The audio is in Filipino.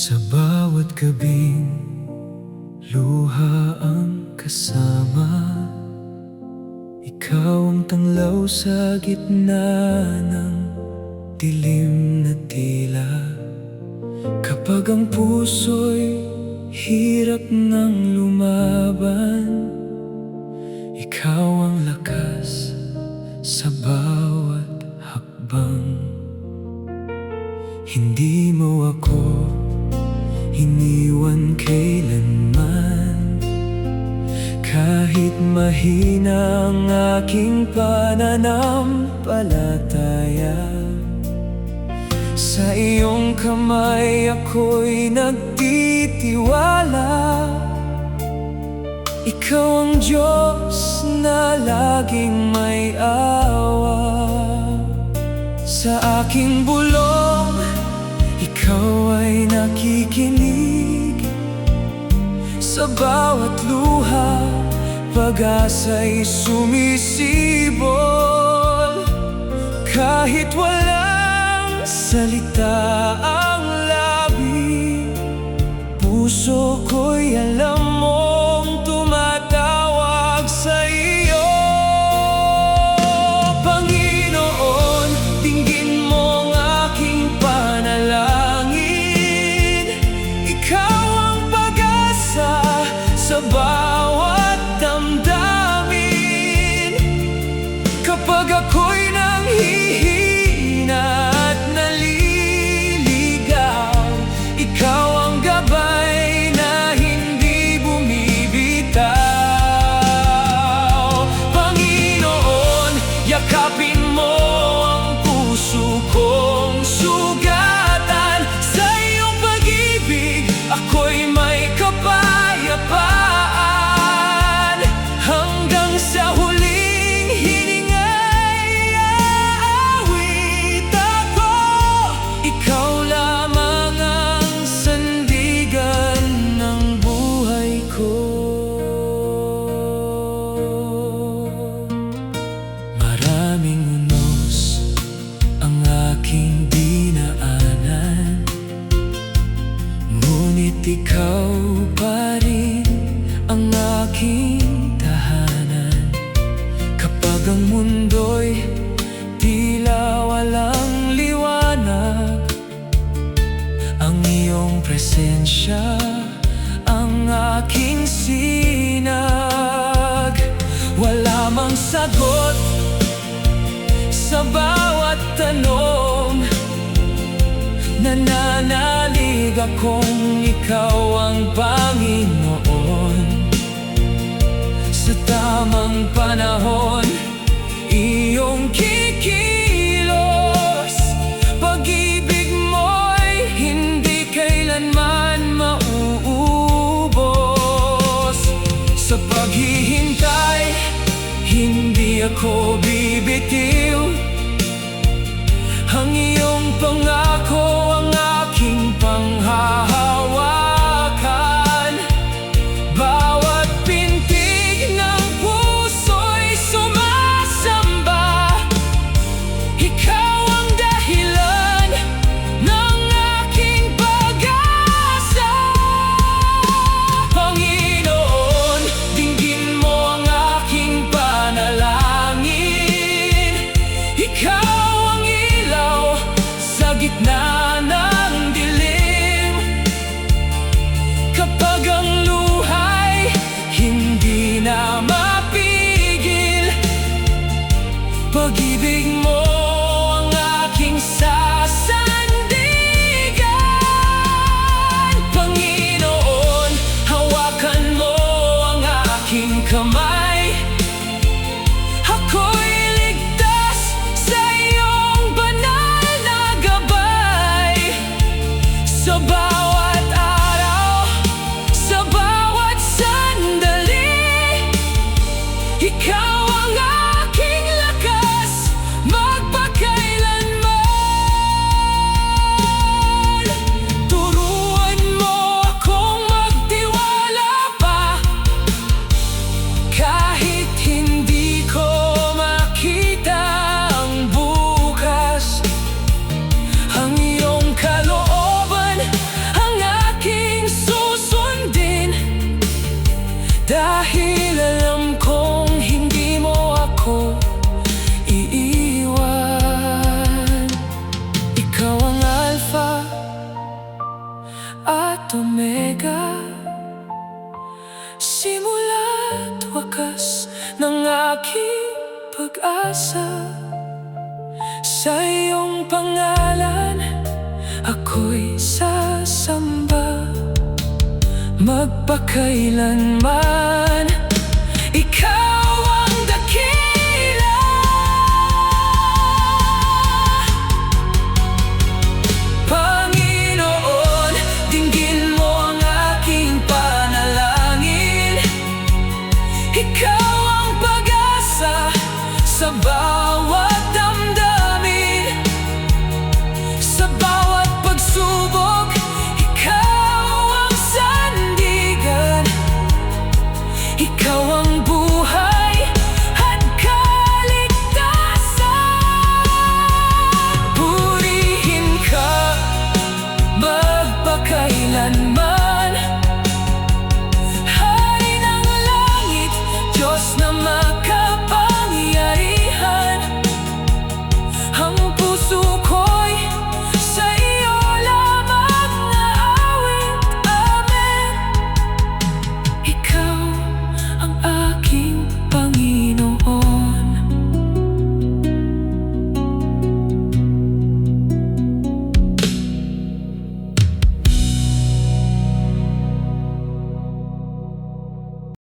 Sa bawat gabing luha ang kasama, ikaw ang tanglaw sa gitna ng dilim na tila. Kapag ang puso'y hirap ng lumaban, ikaw ang lakas sa bawat hakbang. Hindi mo ako iniwan kailanman, kahit mahina ang aking pananampalataya. Sa iyong kamay ako'y nagtitiwala. Ikaw ang Diyos na laging may awa. Sa aking bulong, ikaw ay nakikinig. Sa bawat luha, pag-asa'y sumisibol. Kahit walang salita ang labi, puso ko'y alam mong tumatawag sa iyo. Panginoon, dinggin mo ang aking panalangin. Ikaw ang pag-asa sa bawat damdamin. Kapag ako'y nanghihina at naliligaw, ikaw ang gabay na hindi bumibitaw. Panginoon, yakapin mo ang puso kong sugatan. Sa iyong pag-ibig, ako'y may kapayapaan. Hanggang sa huling hininga'y aawit ako. Ikaw lamang ang sandigan ng buhay ko. Maraming unos ang aking dinaanan, ngunit ikaw pa rin ang aking tahanan. Kapag ang mundo'y tila walang liwanag, ang iyong presensya ang aking sinag. Wala mang sagot sa bawat tanong, nananalig akong ikaw ang Panginoon. Sa tamang panahon, iyong kikilos. Pag-ibig mo'y hindi kailanman mauubos. Sa paghihintay, hindi ako bibitiw. Ang iyong pangako ang aking panghahawakan. Bawat pintig ng puso'y sumasamba. Ikaw ang dahilan ng aking pag-asa. Panginoon, dinggin mo ang aking panalangin. Ikaw ang ilaw sa gitna iyong pangalan ako'y sasamba magpakailanman.